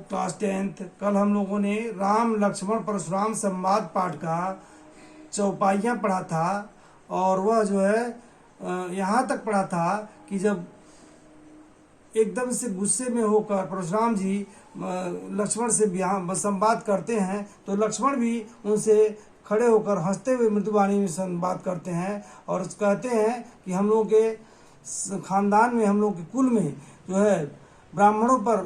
Class 10th। कल हम लोगों ने राम लक्ष्मण परशुराम संवाद पाठ का चौपाइयाँ पढ़ा था और वह जो है यहाँ तक पढ़ा था कि जब एकदम से गुस्से में होकर परशुराम जी लक्ष्मण से संवाद करते हैं तो लक्ष्मण भी उनसे खड़े होकर हंसते हुए मृदुवाणी में संवाद करते हैं और कहते हैं कि हम लोगों के खानदान में, हम लोग के कुल में जो है ब्राह्मणों पर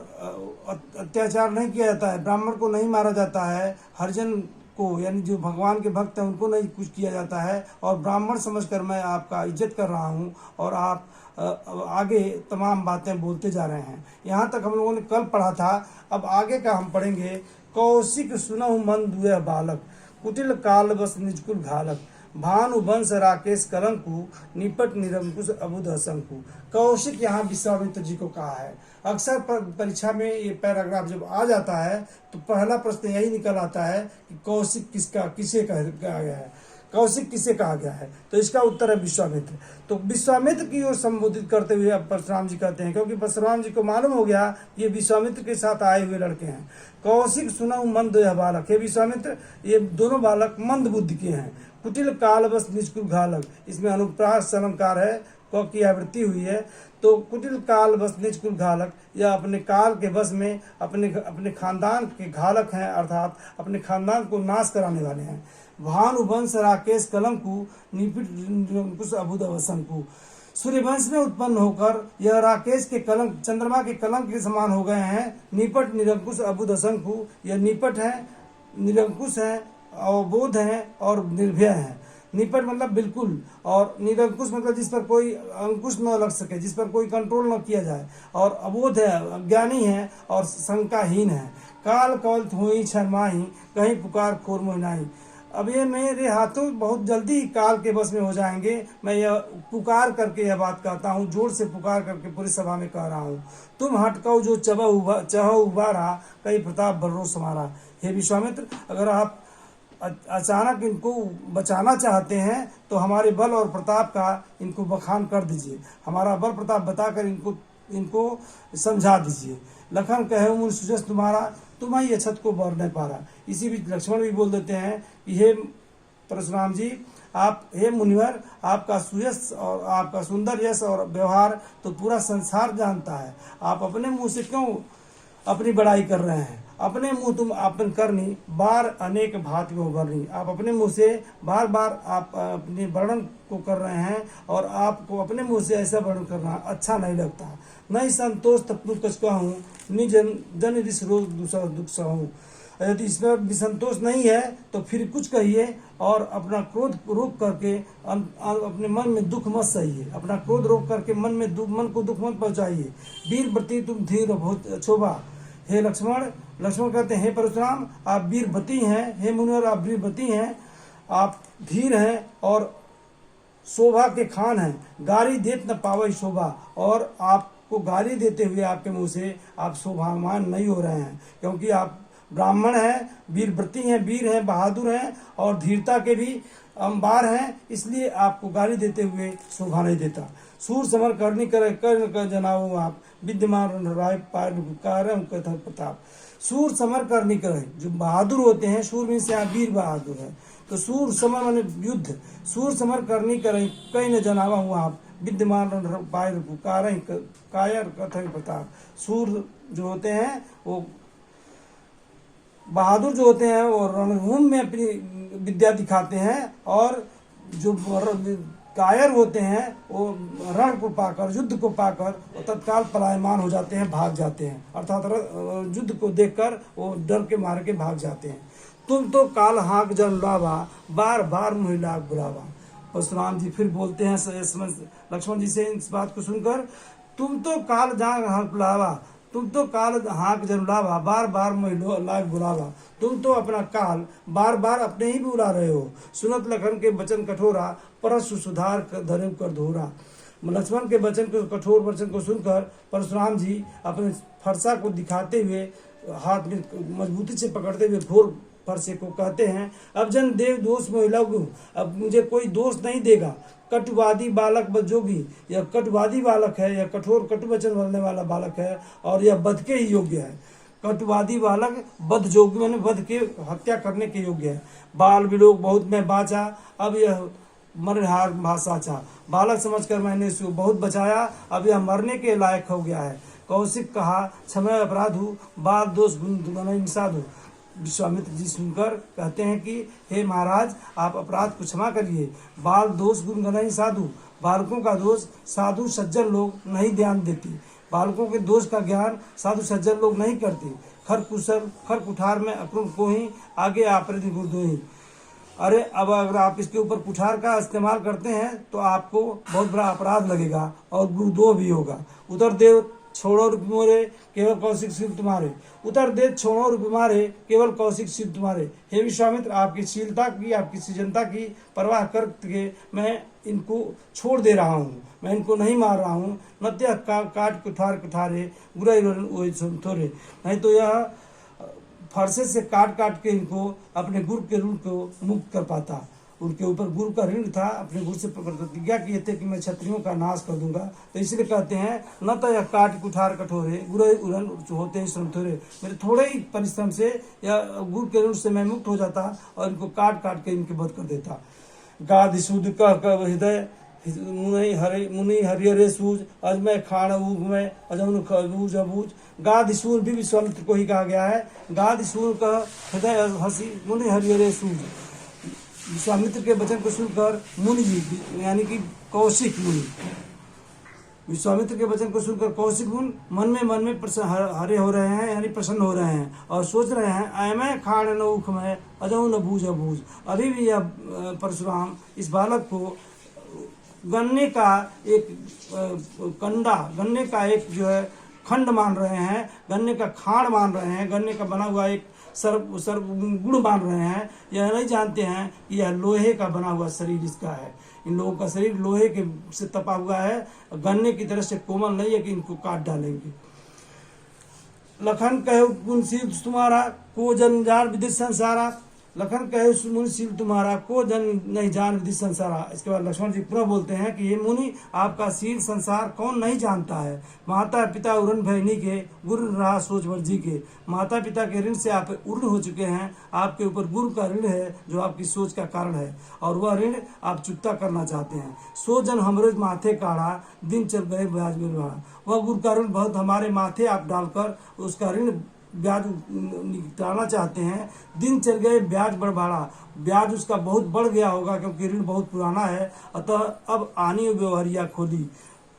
अत्याचार नहीं किया जाता है, ब्राह्मण को नहीं मारा जाता है, हरिजन को यानी जो भगवान के भक्त हैं उनको नहीं कुछ किया जाता है और ब्राह्मण समझकर मैं आपका इज्जत कर रहा हूँ और आप आगे तमाम बातें बोलते जा रहे हैं। यहाँ तक हम लोगों ने कल पढ़ा था। अब आगे का हम पढ़ेंगे। कौशिक सुनहु मन दुय बालक, कुटिल काल बस निजकुल घालक, भानु वंश राकेश कलंकु, निपट निरंकुश अबुध असंकु। कौशिक यहाँ विश्वामित्र जी को कहा है। अक्सर परीक्षा में ये पैराग्राफ जब आ जाता है तो पहला प्रश्न यही निकल आता है कि कौशिक किसे कहा गया है, कौशिक किसे कहा गया है, तो इसका उत्तर है विश्वामित्र। तो विश्वामित्र की ओर संबोधित करते हुए अब परशुराम जी कहते हैं, क्योंकि परशुराम जी को मालूम हो गया ये विश्वामित्र के साथ आए हुए लड़के हैं। कौशिक सुनहु मंद दुय बालक, हे विश्वामित्र ये दोनों बालक मंद बुद्धि के हैं। कुटिल काल बस निजकुल घालक, इसमें अनुप्रास अलंकार है, क की आवृत्ति हुई है। तो कुटिल काल बस निजकुल घालक, या अपने काल के बस में अपने खानदान के घालक हैं, अर्थात अपने खानदान को नाश कराने वाले हैं। भानुवंश राकेश कलंकु, निपिट निरंकुश अबुध असंकु। सूर्यवंश में उत्पन्न होकर यह राकेश के कलंक, चंद्रमा के कलंक के समान हो गए हैं। निपट निरंकुश अबुध असंकु, यह निपट है, निरंकुश है, अवबोध है और निर्भय है। निपट मतलब बिल्कुल, और निरंकुश मतलब जिस पर कोई अंकुश न लग सके, जिस पर कोई कंट्रोल न किया जाए, और अबोध है, अज्ञानी है और शंकाहीन है। काल कवल हुई शर्माही, कहीं पुकार खोर मोहिनाही। अब ये मेरे हाथों बहुत जल्दी काल के बस में हो जाएंगे। मैं यह पुकार करके यह बात कहता हूँ, जोर से पुकार करके पूरी सभा में कह रहा हूँ, तुम हटकाओ जो चह उबारा, कई प्रताप बर्रोस हमारा। हे विश्वामित्र, अगर आप अचानक इनको बचाना चाहते हैं तो हमारे बल और प्रताप का इनको बखान कर दीजिए, हमारा बल प्रताप बताकर इनको समझा दीजिए। लखन कहे मुनि सुजस तुम्हारा, तुम्हारी अछत को बर नहीं पा रहा। इसी बीच लक्ष्मण भी बोल देते हैं कि हे परशुराम जी, आप हे मुनिवर, आपका सुयश और आपका सुंदर यश और व्यवहार तो पूरा संसार जानता है। आप अपने मुंह से क्यों अपनी बड़ाई कर रहे हैं? अपने मुंह तुम आपन करनी, बार अनेक भांति में उभरनी। आप अपने मुंह से बार बार आप अपने वर्णन को कर रहे हैं और आपको अपने मुंह से ऐसा वर्णन करना अच्छा नहीं लगता। नहीं संतोष तत्व कछ कहूँ, निजन जन रिस रोज दूसरा दुख सहूँ। यदि इसमें विसंतोष नहीं है तो फिर कुछ कहिए और अपना क्रोध रोक करके अपने मन में दुख मत सहिए। अपना क्रोध रोक करके मन को दुख मत पहुँचाइए। वीर प्रति तुम धीर बहुत शोभा। हे लक्ष्मण कहते हैं, हे परशुराम आप वीरवती हैं, हे मुनिवर आप वीरवती हैं, आप धीर हैं और शोभा के खान हैं। गाली देत न पावई शोभा, और आपको गाली देते हुए आपके मुंह से आप शोभामान नहीं हो रहे हैं, क्योंकि आप ब्राह्मण हैं, वीरव्रती हैं, वीर हैं, बहादुर हैं और धीरता के भी अंबार हैं, इसलिए आपको गाली देते हुए शोभा नहीं देता। सूर समर करनी कर जनाओ आप, विद्यमान राय पार प्रताप। सूर समर करनी करे, जो बहादुर होते हैं, सूर में से आप वीर बहादुर है, तो सूर समर माने युद्ध, सूर समर करनी करे कहीं न जनावा हुआ आप, विद्यमान कायर कथन प्रताप। सूर जो होते हैं वो बहादुर जो होते हैं वो रणभूमि में अपनी विद्या दिखाते हैं, और जो कायर होते हैं वो रण को पाकर, युद्ध को पाकर तत्काल पलायमान हो जाते हैं, भाग जाते हैं, अर्थात युद्ध को देखकर वो डर के मार के भाग जाते हैं। तुम तो काल हाँक जन लावा, बार बार मुहिलाग बुलावा। परशुराम जी फिर बोलते हैं लक्ष्मण जी से इस बात को सुनकर, तुम तो काल जाग हाँक बुलावा, तुम तो काल हाँक जरुलावा, बार बार लाग बुलावा। तुम तो अपना काल बार बार अपने ही बुला रहे हो। सुनत लखन के वचन कठोरा, परशु सुधार धर्म कर धोरा। लक्ष्मण के वचन को, कठोर वचन को सुनकर परशुराम जी अपने फरसा को दिखाते हुए, हाथ में मजबूती से पकड़ते हुए घोर फरसे को कहते हैं, अब जन देव दोष में लगू, अब मुझे कोई दोष नहीं देगा। कटुवादी बालक बजोगी, यह कटुवादी बालक है, यह कठोर कटु वचन बोलने वाला बालक है और यह बध के ही योग्य है। कटुवादी बालक वध जोग्य मैंने वध के हत्या करने के योग्य है। बाल विलोक बहुत मैं बाचा, अब यह मरहार भाषाचा। बालक समझकर मैंने इसको बहुत बचाया, अब यह मरने के लायक हो गया है। कौशिक कहा, क्षमा अपराधु, बाल दोष गुण साधु। विश्वामित्र जी सुनकर कहते हैं कि हे महाराज, आप अपराध को क्षमा करिए। बाल दोष गुण गणई साधु, बालकों का दोष साधु सज्जन लोग नहीं ध्यान देते। बालकों के दोष का ज्ञान साधु सज्जन लोग नहीं करते। खर कुशल खर कुठार में अक्रूर को ही आगे आपरिधि गुरुदो ही। अरे अब अगर आप इसके ऊपर कुठार का इस्तेमाल करते हैं तो आपको बहुत बड़ा अपराध लगेगा और गुरुदो भी होगा। उधर देव छोड़ो रूप मोरे केवल कौशिक शिव तुम्हारे। उतर दे छोड़ो रूप मारे केवल कौशिक शिव तुम्हारे। हे विश्वामित्र, आपकी शीलता की आपकी सृजनता की परवाह करके मैं इनको छोड़ दे रहा हूँ, मैं इनको नहीं मार रहा हूँ। नत्य काट कुठार कुठारे बुराई थोड़े, नहीं तो यह फरसे से काट काट के इनको अपने गुरु के ऋण को मुक्त कर पाता। उनके ऊपर गुरु का ऋण था, अपने गुरु से प्रतिज्ञा किए थे कि मैं क्षत्रियों का नाश कर दूंगा। तो इसलिए कहते हैं न तो यह काट कुठार कठोरे गुरु उड़न होते ही श्रम थोड़े। मेरे थोड़े ही परिश्रम से या गुरु के ऋण से मैं मुक्त हो जाता और इनको काट काट के इनके वध कर देता। गाद शुद्ध कह हृदय मुनि हरिहरे सूज अजमय खाण ऊग में अजमन खबूज अबूज। गाद सूर भी विश्वामित्र को ही कहा गया है। गाद सूर का हृदय हसी मुनि हरिहरे सूज। विश्वामित्र के वचन को सुनकर मुनि जी यानी कि कौशिक मुनि, विश्वामित्र के वचन को सुनकर कौशिक मुनि मन में हरे हो रहे हैं यानी प्रसन्न हो रहे हैं और सोच रहे हैं मैं खाड़ न उख में अजऊ न बूझ अबूझ। अभी भी यह परशुराम इस बालक को गन्ने का एक कंडा, गन्ने का एक जो है खंड मान रहे हैं, गन्ने का खाड़ मान रहे हैं, गन्ने का बना हुआ एक सर्व गुण मान रहे हैं। यह नहीं जानते हैं कि यह लोहे का बना हुआ शरीर इसका है। इन लोगों का शरीर लोहे के से तपा हुआ है, गन्ने की तरह से कोमल नहीं है कि इनको काट डालेंगे। लखन कहे मुंशील तुम्हारा को जन जान विदित संसारा। लखन कहे मुंशील तुम्हारा को जन नहीं जान विदित संसारा। इसके बाद लक्ष्मण जी पुनः बोलते हैं कि ये मुनि, आपका शील संसार कौन नहीं जानता है। माता पिता उरण भयनी के गुरु रहा सोच वर्जी के। माता पिता के ऋण से आप उर्ण हो चुके हैं, आपके ऊपर गुरु का ऋण है जो आपकी सोच का कारण है और वह ऋण आप चुकता करना चाहते हैं। सो जन हमरे माथे काढ़ा दिन चल गए ब्याज में बढ़ा। वह गुरु का ऋण बहुत हमारे माथे आप डालकर उसका ऋण ब्याज निकालना चाहते हैं। दिन चल गए ब्याज बढ़ बढ़ा, ब्याज उसका बहुत बढ़ गया होगा क्योंकि ऋण बहुत पुराना है। अतः अब आनी व्यवहारिया खोली,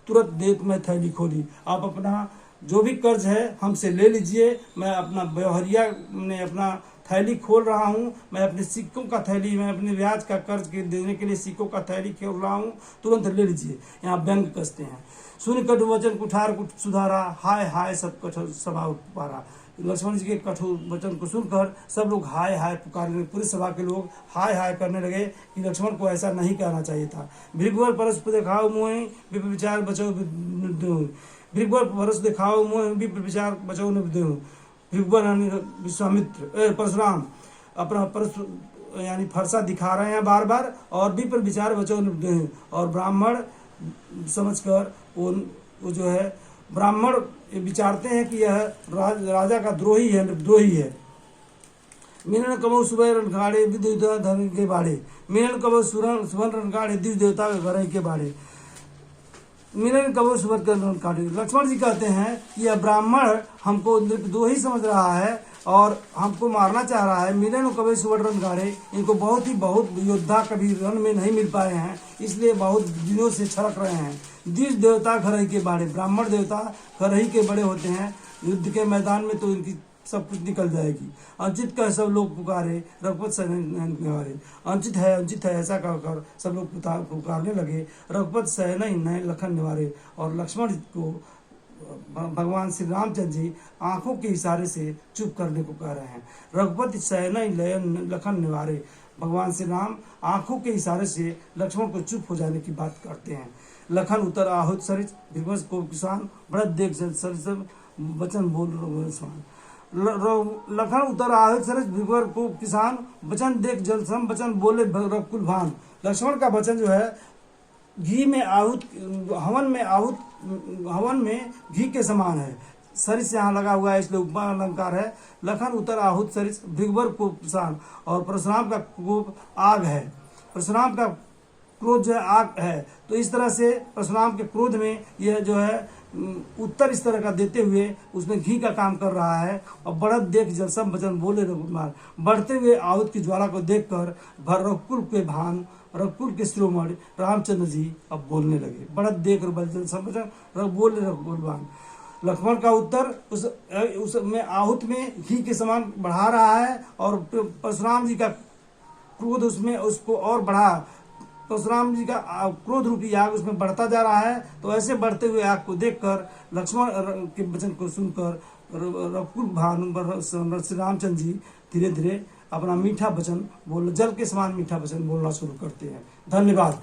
तुरंत देख में थैली खोली। आप अपना जो भी कर्ज है हमसे ले लीजिए। मैं अपना व्यवहारिया में अपना थैली खोल रहा हूँ। मैं अपने सिक्कों का थैली, मैं अपने ब्याज का कर्ज के देने के लिए सिक्कों का थैली खोल रहा हूँ, तुरंत ले लीजिए। यहाँ व्यंग कसते हैं। सुन कटु वचन कुठार कुछ सुधारा, हाय हाय सब कठोर सभा पुकारा। लक्ष्मण जी के कठोर वचन को सुनकर सब लोग हाय हाय पुकारने, पूरी सभा के लोग हाय हाय करने लगे कि लक्ष्मण को ऐसा नहीं कहना चाहिए था। भृगुवर परस दिखाओ मोहि विप्र विचार बचाओ भृगुवर परस दिखाओ मोहि विप्र विचार बचाओ न। भृगुवर विश्वामित्र परशुराम अपना परस यानी फरसा दिखा रहे हैं बार बार और विप्र विचार बचाओ न। और ब्राह्मण समझकर वो जो है ब्राह्मण विचारते हैं कि यह राजा का द्रोही है, निर्द्रोही है। मिलन कबो सुबह रणगाड़े देवता धन के बाड़े। मिलन कबो सुबह रणगाड़े दिव्य देवता के घर के बाड़े। मिलन कबो सुबह रणगाड़े। लक्ष्मण जी कहते हैं कि यह ब्राह्मण हमको निर्दोही समझ रहा है और हमको मारना चाह रहा है। मिलन कबो सुबह रणगाड़े, इनको बहुत योद्धा कभी रण में नहीं मिल पाए हैं, इसलिए बहुत दिनों से छड़क रहे हैं। दिव्य देवता घर के बाड़े, ब्राह्मण देवता घर ही के बड़े होते हैं। युद्ध के मैदान में तो इनकी सब कुछ निकल जाएगी। अंचित कह सब लोग पुकारे रघुपत सहने। अंचित है ऐसा कहकर सब लोग पुकारने लगे। रघुपत सह नहीं लखन निवारे। और लक्ष्मण को भगवान श्री रामचंद्र जी आंखों के इशारे से चुप करने को कह रहे हैं। रघुपति सह नहीं लखन निवारे। भगवान श्री राम आंखों के इशारे से लक्ष्मण को चुप हो जाने की बात करते हैं। लखन उतर आहुत सरिच भृगवंश को किसान बड़ा देख सब वचन बोल लखन उतर आहुत सरिच भृगवर को किसान वचन देख जल सम वचन बोले रघुकुल भान। लक्ष्मण का वचन जो है घी में आहुत हवन में घी के समान है। सरिस यहाँ लगा हुआ है, इसलिए उपमा अलंकार है। लखन उतर आहुत सरिस भृगुवर को प्रसान, और परशुराम का कोप आग है, परशुराम का क्रोध जो है आग है। तो इस तरह से परशुराम के क्रोध में यह जो है उत्तर इस तरह का देते हुए उसमें घी का काम कर रहा है। और बढ़त देख जल सब वचन बोले रघुकुमार, बढ़ते हुए आहुत की ज्वाला को देखकर भर रघुकुल के भान रघुकुल के शिरोमणि रामचंद्र जी अब बोलने लगे। बढ़त देख जल सब वचन बोले रघुकुल भान। लक्ष्मण का उत्तर उस में आहुत में घी के समान बढ़ा रहा है, और परशुराम जी का क्रोध उसमें उसको और बढ़ा, परशुराम जी का क्रोध रूपी आग उसमें बढ़ता जा रहा है। तो ऐसे बढ़ते हुए आग को देखकर लक्ष्मण के वचन को सुनकर रघुकुल भानु श्री रामचंद्र जी धीरे धीरे अपना मीठा वचन बोल, जल के समान मीठा वचन बोलना शुरू करते हैं। धन्यवाद।